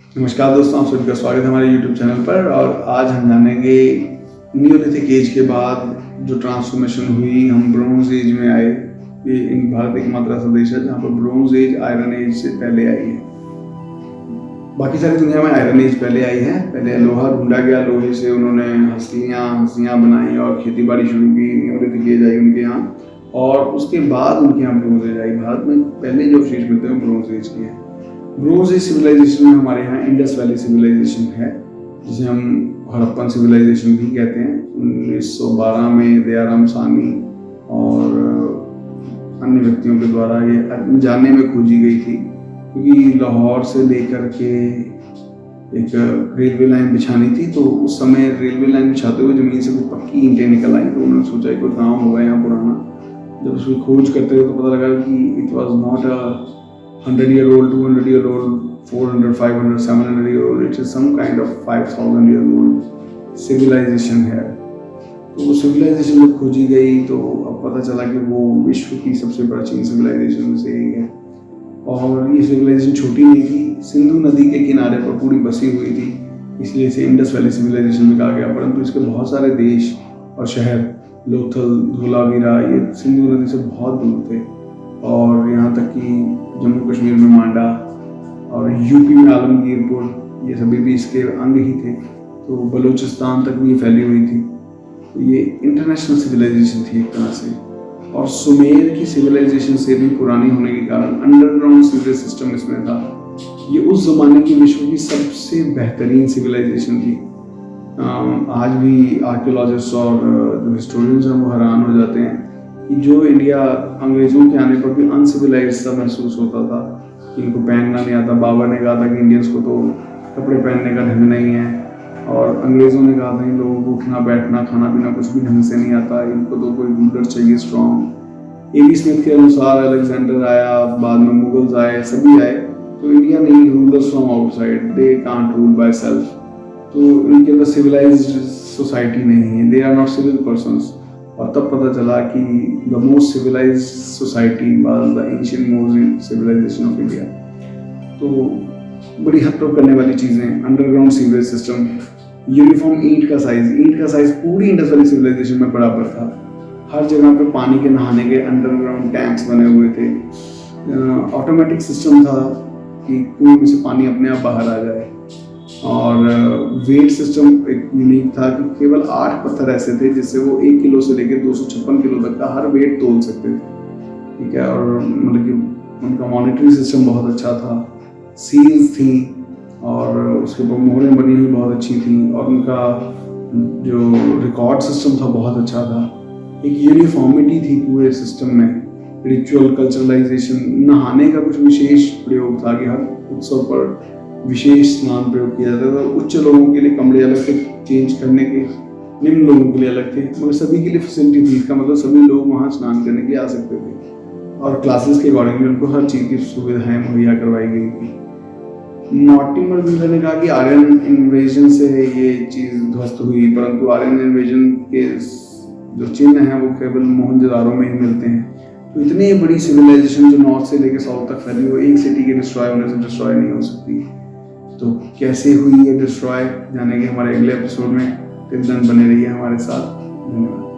नमस्कार दोस्तों, आप सभी का स्वागत है हमारे YouTube चैनल पर। और आज हम जानेंगे नियोलिथिक एज के बाद जो ट्रांसफॉर्मेशन हुई, हम ब्रोंज एज में आए। ये भारत एकमात्र ऐसा देश है जहाँ पर ब्रोंज एज आयरन एज से पहले आई है। बाकी सारी दुनिया में आयरन एज पहले आई है। पहले लोहा ढूंढा गया, लोहे से उन्होंने हंसियाँ बनाई और खेती बाड़ी शुरू की। नियोलिथिक एज आई उनके यहाँ, और उसके बाद उनके यहाँ ब्रोंज एज आई। भारत में पहले जो अवशेष मिलते हैं ब्रोंज एज के हैं। ब्रोंज एज सिविलाइजेशन में हमारे यहाँ इंडस वैली सिविलाइजेशन है, जिसे हम हड़प्पन सिविलाइजेशन भी कहते हैं। 1912 में दयाराम सानी और अन्य व्यक्तियों के द्वारा ये जानने में खोजी गई थी, क्योंकि लाहौर से लेकर के एक रेलवे लाइन बिछानी थी। तो उस समय रेलवे लाइन बिछाते हुए ज़मीन से कुछ पक्की ईंटें निकल आई, तो उन्होंने सोचा कोई गाँव होगा यहाँ पुराना। जब उसकी खोज करते हुए तो पता लगा कि it was not a 100 year old, 200 year old, 400, 500, 700 year old. It is some kind of 5000 year old civilization है। तो वो सिविलाइजेशन जब खोजी गई तो अब पता चला कि वो विश्व की सबसे प्राचीन सिविलाइजेशन में से एक है। और ये सिविलाइजेशन छोटी नहीं थी, सिंधु नदी के किनारे पर पूरी बसी हुई थी, इसलिए इसे इंडस वैली सिविलाइजेशन में कहा गया। परंतु इसके बहुत सारे देश और शहर, लोथल, धोलावीरा, ये सिंधु नदी से बहुत दूर थे। और यहाँ तक कि जम्मू कश्मीर में मांडा और यूपी में आलमगीरपुर, ये सभी भी इसके अंग ही थे। तो बलूचिस्तान तक भी फैली हुई थी। तो ये इंटरनेशनल सिविलाइजेशन थी एक तरह से। और सुमेर की सिविलाइजेशन से भी पुरानी होने के कारण अंडरग्राउंड सीवरेज सिस्टम इसमें था। ये उस जमाने की विश्व की सबसे बेहतरीन सिविलाइजेशन थी। आज भी आर्कियोलॉजिस्ट और जो हिस्टोरियंस हैं वो हैरान हो जाते हैं कि जो इंडिया अंग्रेज़ों के आने पर भी अनसिविलाइज सा महसूस होता था, कि इनको पहनना नहीं आता। बाबर ने कहा था कि इंडियंस को तो कपड़े पहनने का ढंग नहीं है, और अंग्रेज़ों ने कहा था इन लोगों को उठना बैठना खाना पीना कुछ भी ढंग से नहीं आता, इनको तो कोई रूलर चाहिए स्ट्रॉन्ग। ए बी स्मिथ के अनुसार अलेक्जेंडर आया, बाद में मुगल्स आए, सभी आए, तो इंडिया नहीं, rulers from outside, they can't rule by self. तो इनके अंदर सिविलाइज्ड सोसाइटी नहीं है, they are not civil persons. और तब पता चला कि the most civilised society was the ancient most civilisation of India. तो बड़ी हतप्रभ करने वाली चीज़ें, अंडरग्राउंड सीवरेज सिस्टम, यूनिफॉर्म ईंट का साइज पूरी इंडस वैली सिविलाइजेशन में बराबर था। हर जगह पे पानी के नहाने के अंडरग्राउंड टैंक्स बने हुए थे। ऑटोमेटिक सिस्टम था कि कुएं में से पानी अपने आप बाहर आ जाए। और वेट सिस्टम एक यूनिक था कि केवल 8 पत्थर ऐसे थे जिससे वो 1 किलो से लेकर 256 किलो तक का हर वेट तोल सकते थे। ठीक है, और मतलब कि उनका मॉनिटरी सिस्टम बहुत अच्छा था। सील्स थी और उसके ऊपर मोहरें बनी हुई बहुत अच्छी थी, और उनका जो रिकॉर्ड सिस्टम था बहुत अच्छा था। एक यूनिफॉर्मिटी थी पूरे सिस्टम में। रिचुअल, कल्चरलाइजेशन, नहाने का कुछ विशेष प्रयोग था कि हर उत्सव पर विशेष स्नान प्रयोग किया जाता था। उच्च लोगों के लिए कमरे अलग थे चेंज करने के, निम्न लोगों के लिए अलग थे, मगर सभी के लिए फैसिलिटी थी। इसका मतलब सभी लोग वहाँ स्नान करने के लिए आ सकते थे, और क्लासेस के अकॉर्डिंगली उनको हर चीज़ की सुविधाएं मुहैया करवाई गई थी। मॉर्टिमर व्हीलर ने कहा कि आर्यन इन्वेजन से ये चीज़ ध्वस्त हुई, परंतु आर्यन इन्वेजन के जो चिन्ह हैं वो केवल मोहनजोदारो में ही मिलते हैं। तो इतनी बड़ी सिविलाइजेशन जो नॉर्थ से लेकर साउथ तक फैली, वो एक सिटी के डिस्ट्रॉय होने से डिस्ट्रॉय नहीं हो सकती। तो कैसे हुई ये डिस्ट्रॉय जानेंगे हमारे अगले एपिसोड में। टिल देन बने रहिए हमारे साथ। धन्यवाद।